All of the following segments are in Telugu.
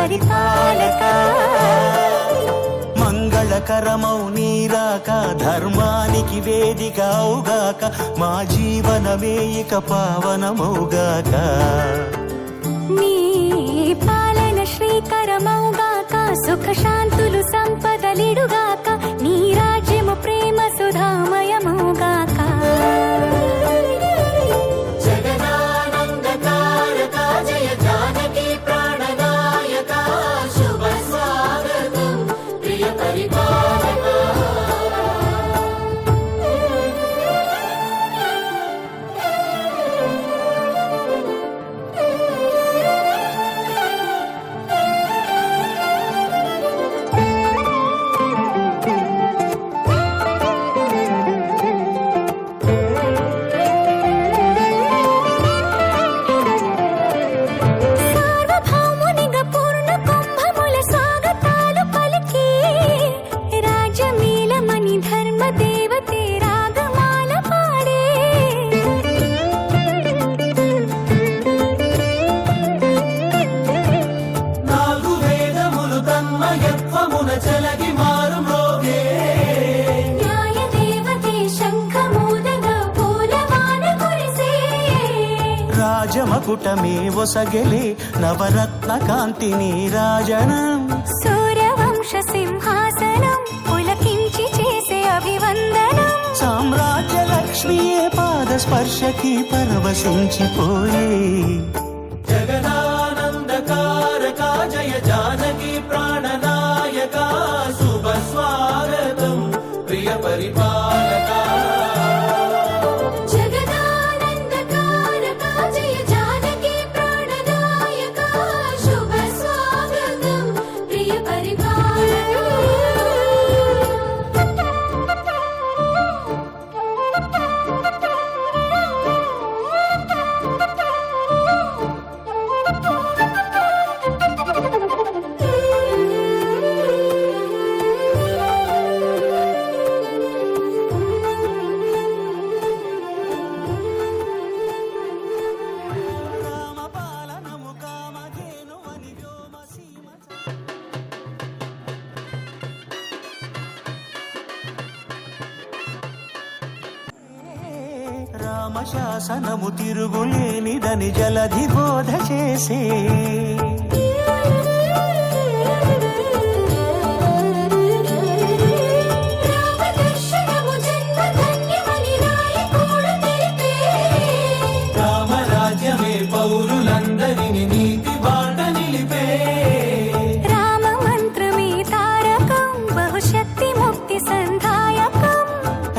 పరిపాలక మంగళకరమౌ నీరాక ధర్మానికి వేదిక అవుగాక మా జీవనమే ఇక పావనమౌగాక నీ పాలన శ్రీకరమౌగాక సుఖ శాంతులు సంపదలిడుగాక నీ రాజ్యము ప్రేమ సుధామయమౌగాక జగదానందకారక జయ జానకి ప్రాణదాయక శుభ స్వాగతం ప్రియ పరిపాలక సార్వభౌమునిగా పూర్ణ కుంభముల స్వాగతాలు పలికి రాజమీలమణి ధర్మ దేవతే రాగమాల పాడే నాలుగు వేదములు తన్మయత్వమున చలగి మారు మ్రోగే న్యాయ దేవతే శంఖమూదగా పూలవాన కురిసే రాజమకుటమే ఒసగెలే నవరత్న కాంతిని రాజనం సూర్యవంశ సింహాసనం పులకించి చేసే అభివందనం సామ్రాజ్య లక్ష్మియే పాద స్పర్శకి పరవశించిపోయే జగదానందకారక జయ జానకి ప్రాణనాయక శుభ స్వాగతం ప్రియ పరిపాలక జగదానందకారక జయ జానకి ప్రాణదాయక శుభ స్వాగతం ప్రియ రామపాలనము కామధేనువని వ్యోమసీమ రామశాసనము తిరుగులేనిదని జలధి బోధ చేసే రామదర్శనము జన్మధన్యమని రాయకూడ తెలిపే రామరాజ్యమే పౌరులందరిని నీతి బాట నిలిపే రామ మంత్రమే తారకం బహుశక్తి ముక్తి సంధాయకం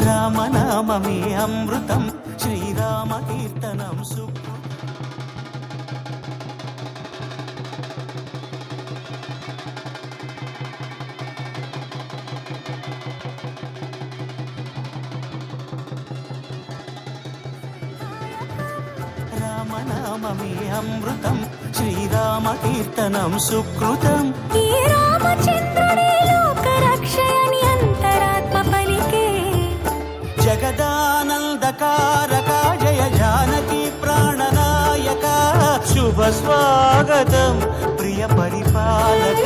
రామనామమే అమృతం శ్రీరామ కీర్తనం సుఖ రామనామమే అమృతం శ్రీరామ కీర్తనం సుకృతం ఈ రామచంద్రుడే లోక రక్షయని అంతరాత్మ పలికే జగదానందకారక జయ జానకి ప్రాణనాయక శుభ స్వాగతం ప్రియ పరిపాలక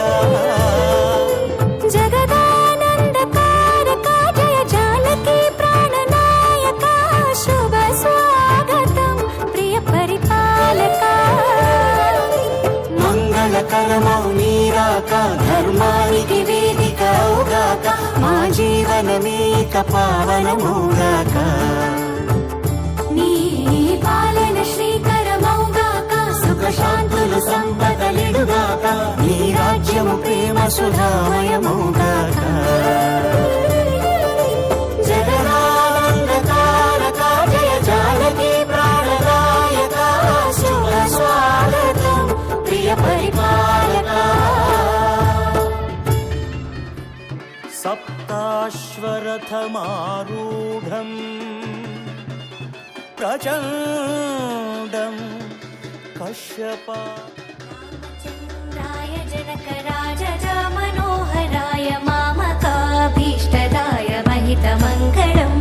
జగదానందకారక జయ జానకి ప్రాణనాయక శుభ స్వాగతం ప్రియ పరిపాలక మంగళకరమౌ నీరాక ధర్మానికి వేదిక అవుగాక మా జీవనమే ఇక పావనమౌగాక నీ పాలన శ్రీకరమౌగాక సుఖ శాంతులు సంపదలిడుగాక నీ రాజ్యము ప్రేమ సుధామయమౌగాక జగదానందకారక జయ జానకి ప్రాణనాయక శుభ స్వాగతం ప్రియ పరిపాలక సప్తాశ్వరథమారూఢం ప్రచండం కశ్యపా రాయ జనక రాజ మనోహరాయ మామకాభీష్టదాయ महितमङ्गलम्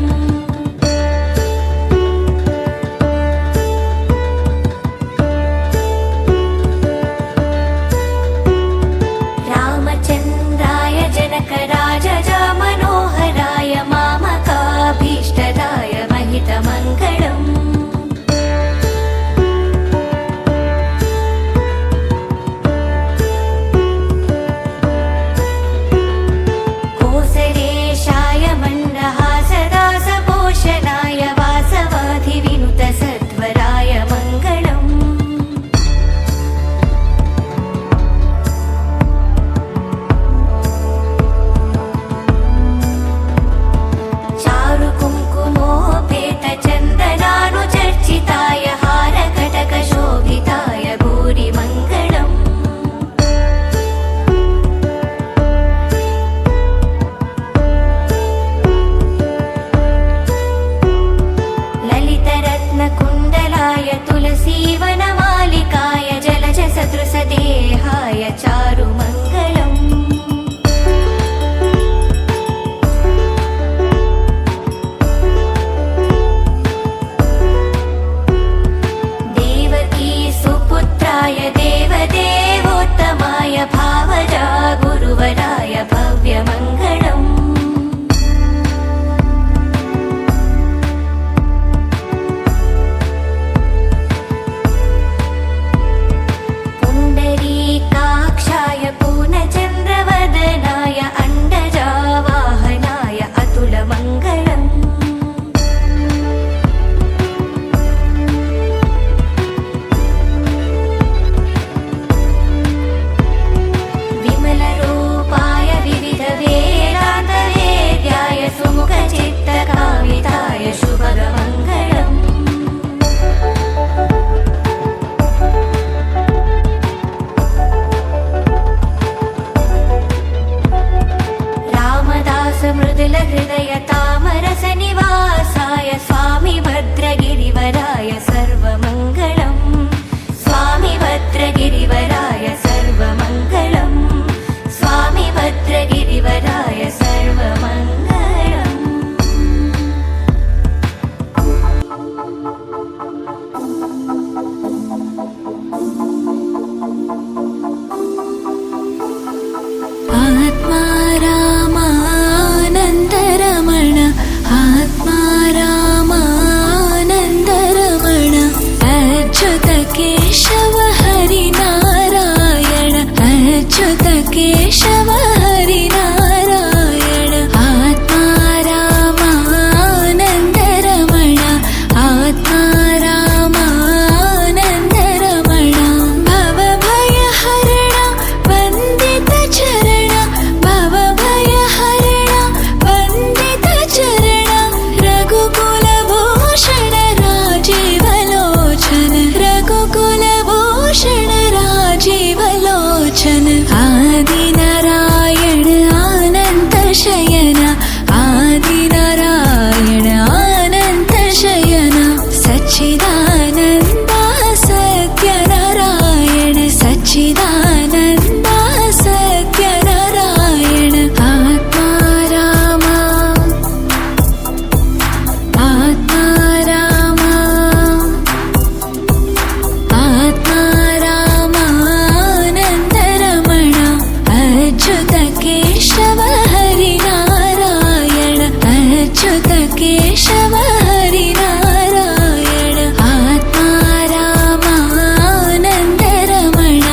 केशव हरिनारायण आत्मा रामानन्द रमण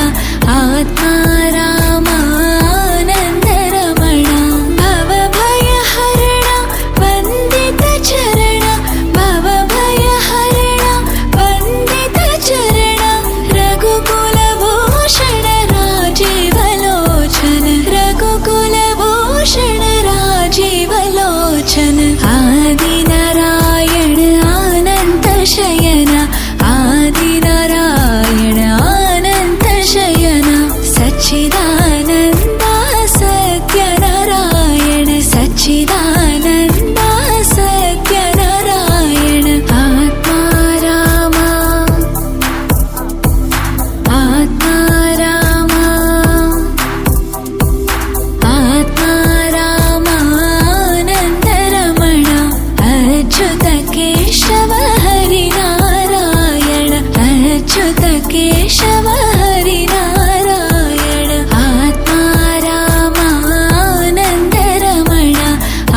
आत्मा रामानन्द रमण भवभयहरण वन्दित चरण भवभयहरण वन्दित चरण रघुकुलभूषण राजीवलोचन रघुकुलभूषण राजीवलोचन आदिनारायण अनन्त शयन आदिनारायण अनन्त शयन सच्चिदानन्द सत्यनारायण सच्चिदानन्द सत्यनारायण आत्मा राम आत्मा राम आत्मा रामानन्द रमण अच्युत केशव हरिनारायण अच्युत केशव हरिनारायण आत्मा रामानन्द रमण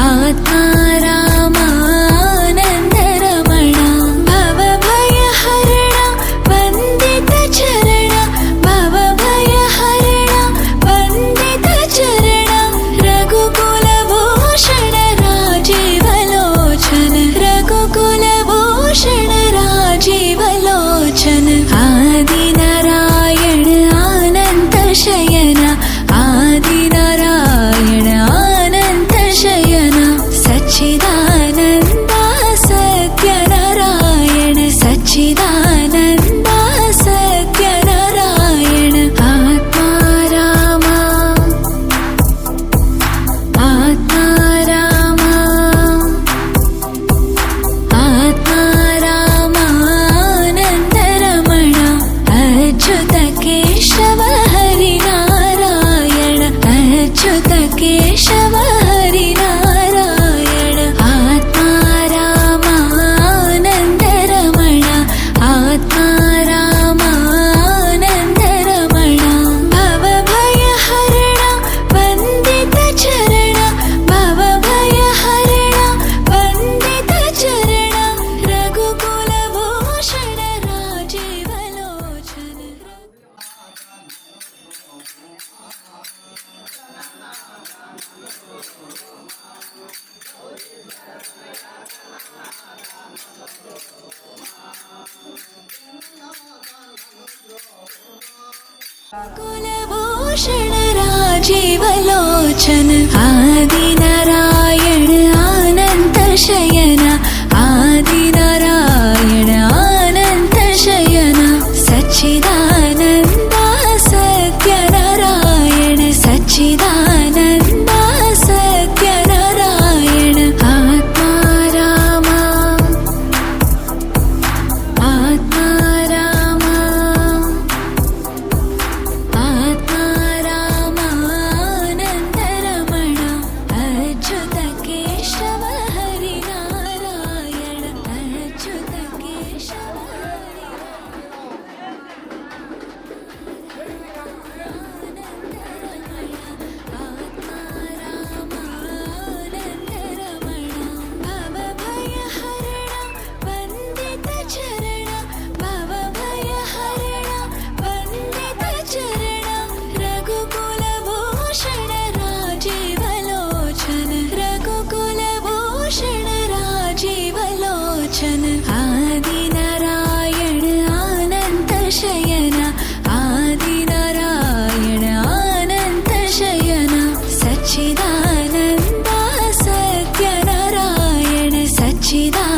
आत्मा रामानन्द रमण भवभयहरण वन्दित चरण भवभयहरण वन्दित चरण रघुकुलभूषण राजीवलोचन रघुकुलभूषण राजीवलोचन आदिनारायण अनन्त शयन आदिनारायण अनन्त शयन सच्चिदानन्द सत्यनारायण सच्चिदानन्द सत्यनारायण आत्मा राम आत्मा राम आत्मा रामानन्द रमण अच्युत केशव हरिनारायण अच्युत केशव हरिनारायण आत्मा रामानन्द रमण आत्मा रामानन्द रमण भवभयहरण वन्दित चरण भवभयहरण वन्दित चरण रघुकुलभूषण राजीवलोचन कुलभूषण राजीवलोचन आदिनारायण अनन्त शयन आदिनारायण अनन्त शयन सच्चिदानन्द सत्यनारायण सच्चिदानन्द सत्यनारायण आत्मा राम आत्मा राम आत्मा रामानन्द रमण अच्युत केशव हरिनारायण अच्युत केशव आदिनारायण अनन्त शयन आदिनारायण अनन्त शयन सच्चिदानन्द सत्यनारायण सच्चिदानन्द